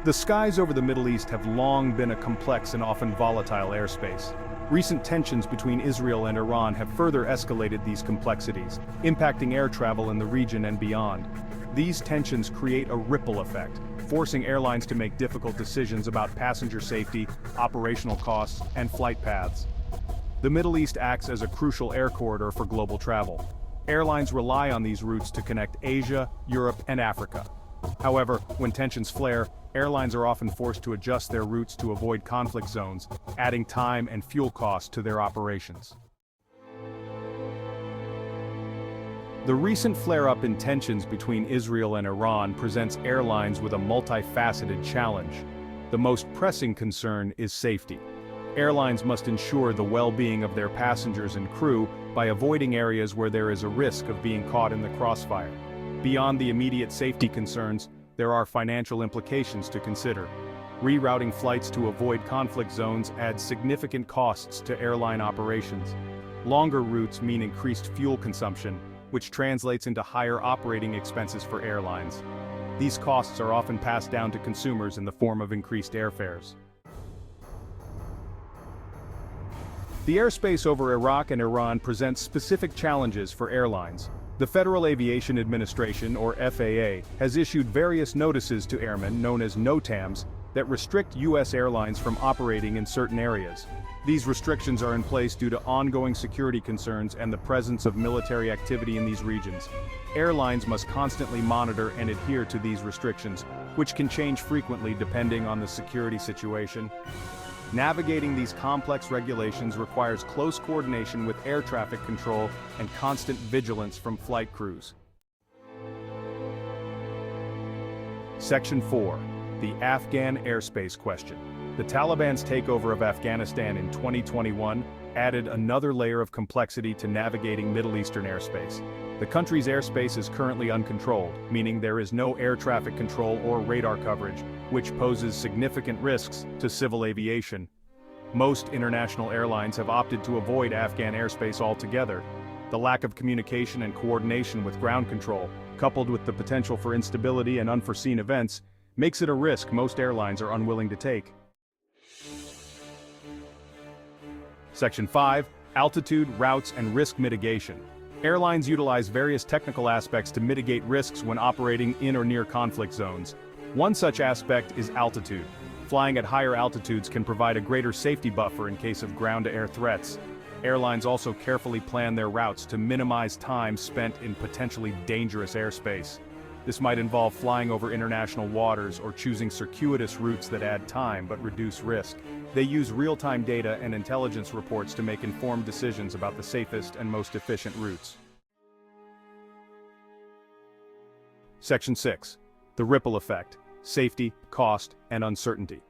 The skies over the Middle East have long been a complex and often volatile airspace. Recent tensions between Israel and Iran have further escalated these complexities, impacting air travel in the region and beyond. These tensions create a ripple effect, forcing airlines to make difficult decisions about passenger safety, operational costs, and flight paths. The Middle East acts as a crucial air corridor for global travel. Airlines rely on these routes to connect Asia, Europe, and Africa. However, when tensions flare, airlines are often forced to adjust their routes to avoid conflict zones, adding time and fuel costs to their operations. The recent flare-up in tensions between Israel and Iran presents airlines with a multifaceted challenge. The most pressing concern is safety. Airlines must ensure the well-being of their passengers and crew by avoiding areas where there is a risk of being caught in the crossfire. Beyond the immediate safety concerns, there are financial implications to consider. Rerouting flights to avoid conflict zones adds significant costs to airline operations. Longer routes mean increased fuel consumption, which translates into higher operating expenses for airlines. These costs are often passed down to consumers in the form of increased airfares. The airspace over Iraq and Iran presents specific challenges for airlines. The Federal Aviation Administration, or FAA, has issued various notices to airmen, known as NOTAMs, that restrict U.S. airlines from operating in certain areas. These restrictions are in place due to ongoing security concerns and the presence of military activity in these regions. Airlines must constantly monitor and adhere to these restrictions, which can change frequently depending on the security situation. Navigating these complex regulations requires close coordination with air traffic control and constant vigilance from flight crews. Section 4. The Afghan airspace question. The Taliban's takeover of Afghanistan in 2021 added another layer of complexity to navigating Middle Eastern airspace. The country's airspace is currently uncontrolled, meaning there is no air traffic control or radar coverage, which poses significant risks to civil aviation. Most international airlines have opted to avoid Afghan airspace altogether. The lack of communication and coordination with ground control, coupled with the potential for instability and unforeseen events, makes it a risk most airlines are unwilling to take. Section 5. Altitude, routes, and risk mitigation. Airlines utilize various technical aspects to mitigate risks when operating in or near conflict zones. One such aspect is altitude. Flying at higher altitudes can provide a greater safety buffer in case of ground-to-air threats. Airlines also carefully plan their routes to minimize time spent in potentially dangerous airspace. This might involve flying over international waters or choosing circuitous routes that add time but reduce risk. They use real-time data and intelligence reports to make informed decisions about the safest and most efficient routes. Section 6. The ripple effect. Safety, cost, and uncertainty.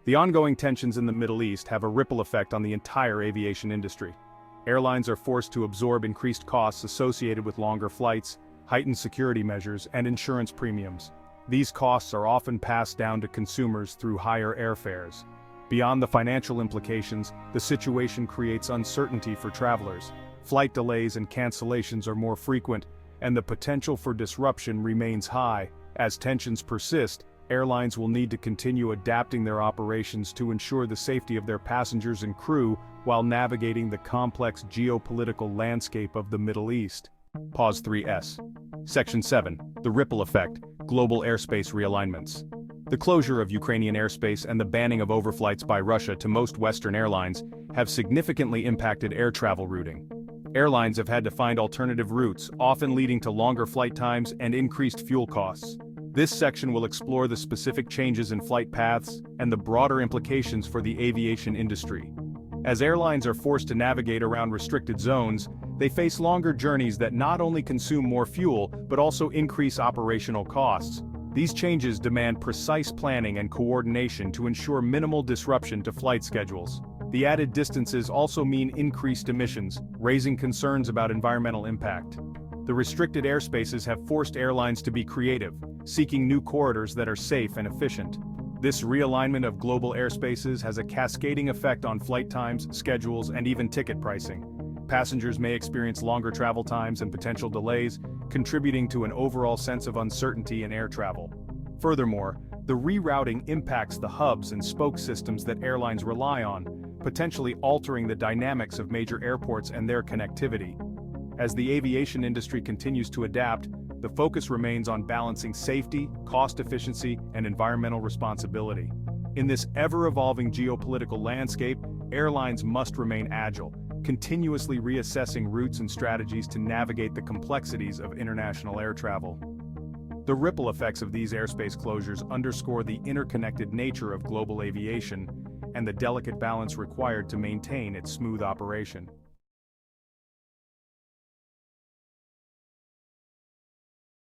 The ongoing tensions in the Middle East have a ripple effect on the entire aviation industry. Airlines are forced to absorb increased costs associated with longer flights, heightened security measures, and insurance premiums. These costs are often passed down to consumers through higher airfares. Beyond the financial implications, the situation creates uncertainty for travelers. Flight delays and cancellations are more frequent, and the potential for disruption remains high. As tensions persist, airlines will need to continue adapting their operations to ensure the safety of their passengers and crew while navigating the complex geopolitical landscape of the Middle East. Pause 3S. Section 7. The ripple effect. Global airspace realignments. The closure of Ukrainian airspace and the banning of overflights by Russia to most Western airlines have significantly impacted air travel routing. Airlines have had to find alternative routes, often leading to longer flight times and increased fuel costs. This section will explore the specific changes in flight paths and the broader implications for the aviation industry. As airlines are forced to navigate around restricted zones, they face longer journeys that not only consume more fuel, but also increase operational costs. These changes demand precise planning and coordination to ensure minimal disruption to flight schedules. The added distances also mean increased emissions, raising concerns about environmental impact. The restricted airspaces have forced airlines to be creative, seeking new corridors that are safe and efficient. This realignment of global airspaces has a cascading effect on flight times, schedules, and even ticket pricing. Passengers may experience longer travel times and potential delays, contributing to an overall sense of uncertainty in air travel. Furthermore, The rerouting impacts the hubs and spoke systems that airlines rely on, potentially altering the dynamics of major airports and their connectivity. As the aviation industry continues to adapt, the focus remains on balancing safety, cost efficiency, and environmental responsibility. In this ever-evolving geopolitical landscape, airlines must remain agile, continuously reassessing routes and strategies to navigate the complexities of international air travel. The ripple effects of these airspace closures underscore the interconnected nature of global aviation and the delicate balance required to maintain its smooth operation.